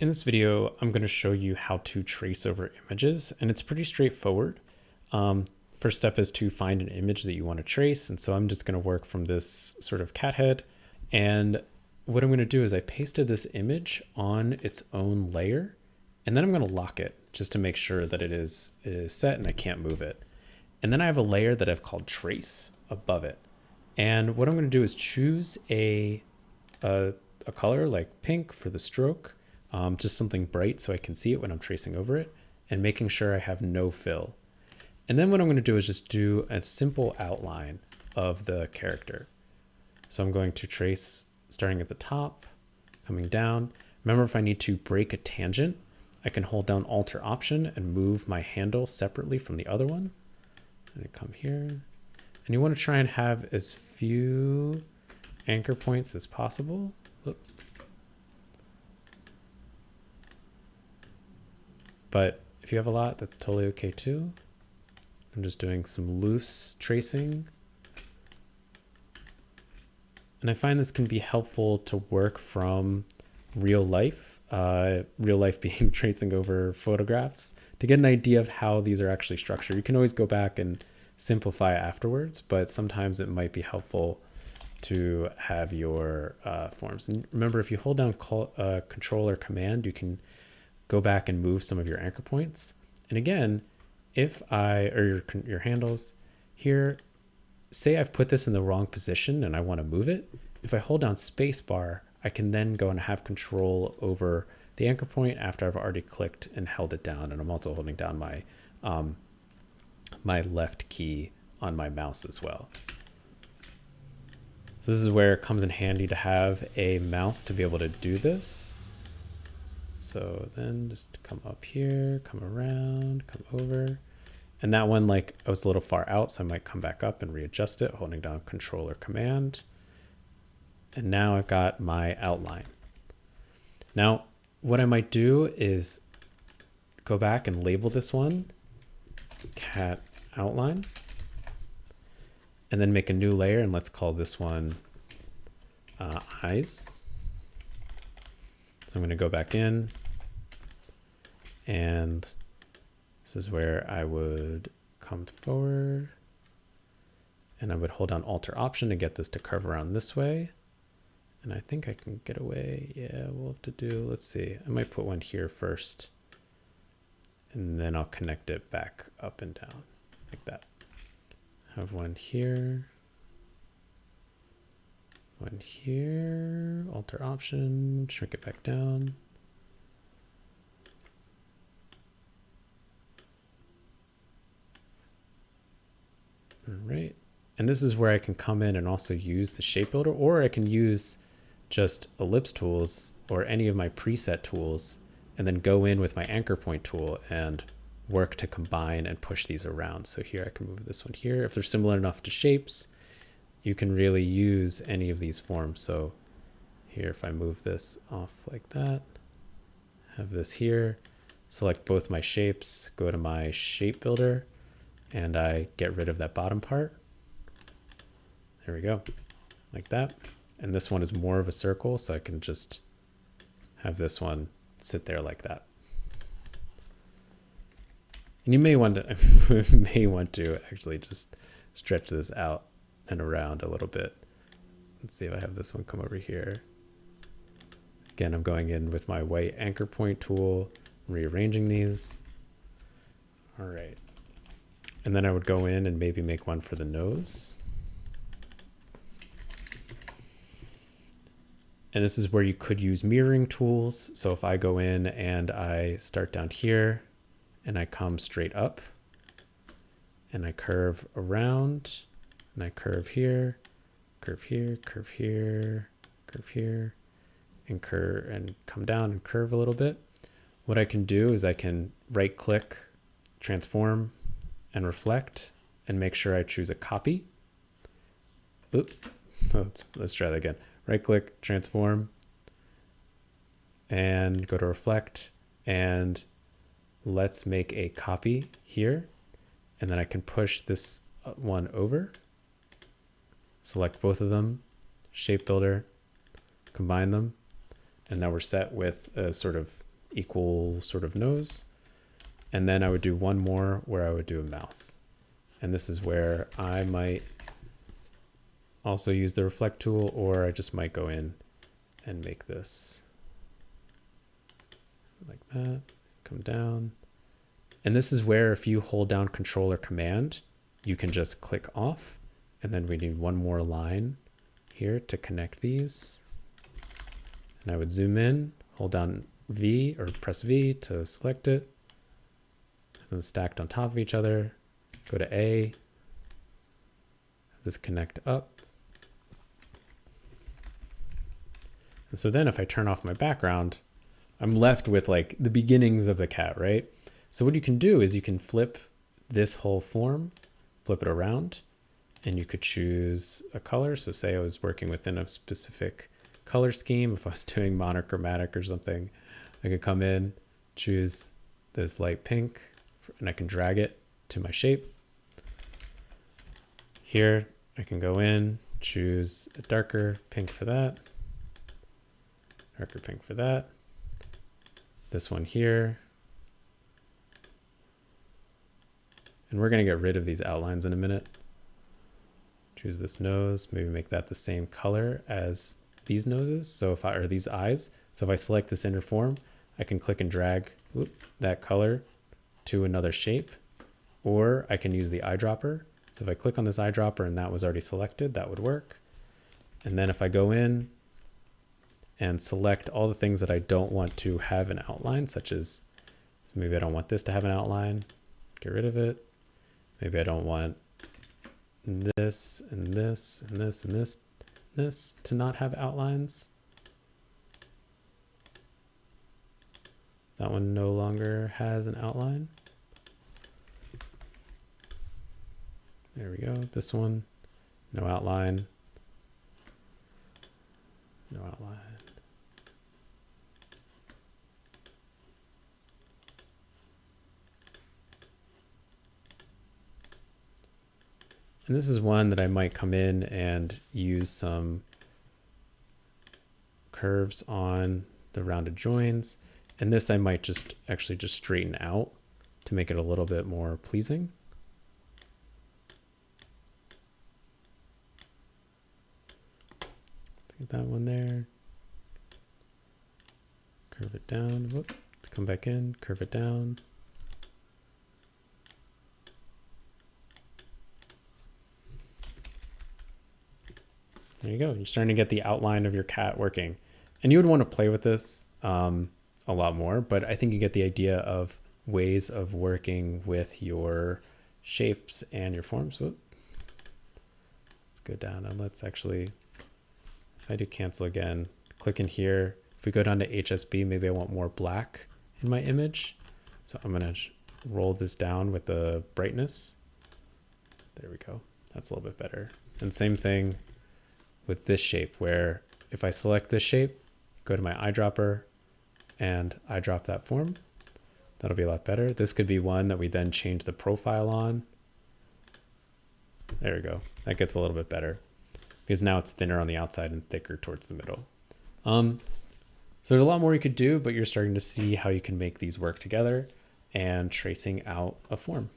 In this video, I'm going to show you how to trace over images, and it's pretty straightforward. First step is to find an image that you want to trace, and so I'm just going to work from this sort of cat head. And what I'm going to do is I pasted this image on its own layer, and then I'm going to lock it just to make sure that it is set and I can't move it. And then I have a layer that I've called trace above it. And what I'm going to do is choose a color like pink for the stroke, just something bright so I can see it when I'm tracing over it, and making sure I have no fill. And then what I'm going to do is just do a simple outline of the character. So I'm going to trace starting at the top, coming down. Remember, if I need to break a tangent, I can hold down Alt or Option and move my handle separately from the other one. And I come here. And you want to try and have as few anchor points as possible. Whoop. But if you have a lot, that's totally okay too. I'm just doing some loose tracing. And I find this can be helpful to work from real life being tracing over photographs, to get an idea of how these are actually structured. You can always go back and simplify afterwards, but sometimes it might be helpful to have your forms. And remember, if you hold down Control or Command, you can go back and move some of your anchor points. And again, if your handles here, say I've put this in the wrong position and I want to move it, if I hold down Spacebar, I can then go and have control over the anchor point after I've already clicked and held it down. And I'm also holding down my my left key on my mouse as well. So this is where it comes in handy to have a mouse to be able to do this. So then just come up here, come around, come over. And that one, like, I was a little far out, so I might come back up and readjust it, holding down Control or Command. And now I've got my outline. Now, what I might do is go back and label this one cat outline, and then make a new layer, and let's call this one eyes. So I'm going to go back in, and this is where I would come forward, and I would hold down Alt or Option to get this to curve around this way. And I think I can get away. Yeah, we'll have to do, let's see. I might put one here first, and then I'll connect it back up and down like that. Have one here. One here, Alt or Option, shrink it back down. All right, and this is where I can come in and also use the shape builder, or I can use just ellipse tools or any of my preset tools, and then go in with my anchor point tool and work to combine and push these around. So here I can move this one here. If they're similar enough to shapes, you can really use any of these forms. So here, if I move this off like that, have this here, select both my shapes, go to my shape builder, and I get rid of that bottom part. There we go, like that. And this one is more of a circle, so I can just have this one sit there like that. And you may want to actually just stretch this out and around a little bit. Let's see if I have this one come over here. Again, I'm going in with my white anchor point tool, rearranging these. All right. And then I would go in and maybe make one for the nose. And this is where you could use mirroring tools. So if I go in and I start down here and I come straight up and I curve around, and I curve here, curve here, curve here, curve here, and curve and come down and curve a little bit. What I can do is I can right click, transform, and reflect, and make sure I choose a copy. Oop. Let's try that again. Right click, transform, and go to reflect, and let's make a copy here. And then I can push this one over, select both of them, shape builder, combine them, and now we're set with a sort of equal sort of nose. And then I would do one more where I would do a mouth. And this is where I might also use the reflect tool, or I just might go in and make this like that, come down. And this is where if you hold down Control or Command, you can just click off. And then we need one more line here to connect these. And I would zoom in, hold down V or press V to select it. Have them stacked on top of each other. Go to A. Have this connect up. And so then if I turn off my background, I'm left with like the beginnings of the cat, right? So what you can do is you can flip this whole form, flip it around, and you could choose a color. So say I was working within a specific color scheme. If I was doing monochromatic or something, I could come in, choose this light pink, and I can drag it to my shape. Here, I can go in, choose a darker pink for that, darker pink for that. This one here. And we're going to get rid of these outlines in a minute. Choose this nose, maybe make that the same color as these noses. So if I, or these eyes. So if I select this inner form, I can click and drag that color to another shape, or I can use the eyedropper. So if I click on this eyedropper and that was already selected, that would work. And then if I go in and select all the things that I don't want to have an outline, such as, so maybe I don't want this to have an outline, get rid of it. Maybe I don't want this and this and this and this to not have outlines. That one no longer has an outline. There we go. This one, no outline. No outline. And this is one that I might come in and use some curves on the rounded joins. And this I might just actually just straighten out to make it a little bit more pleasing. Let's get that one there. Curve it down. Whoop. Let's come back in, curve it down. There you go. You're starting to get the outline of your cat working. And you would want to play with this a lot more, but I think you get the idea of ways of working with your shapes and your forms. Whoop. Let's go down and let's actually, if I do cancel again, click in here. If we go down to HSB, maybe I want more black in my image. So I'm going to roll this down with the brightness. There we go. That's a little bit better. And same thing with this shape, where if I select this shape, go to my eyedropper and eyedrop that form, that'll be a lot better. This could be one that we then change the profile on. There we go. That gets a little bit better because now it's thinner on the outside and thicker towards the middle. So there's a lot more you could do, but you're starting to see how you can make these work together and tracing out a form.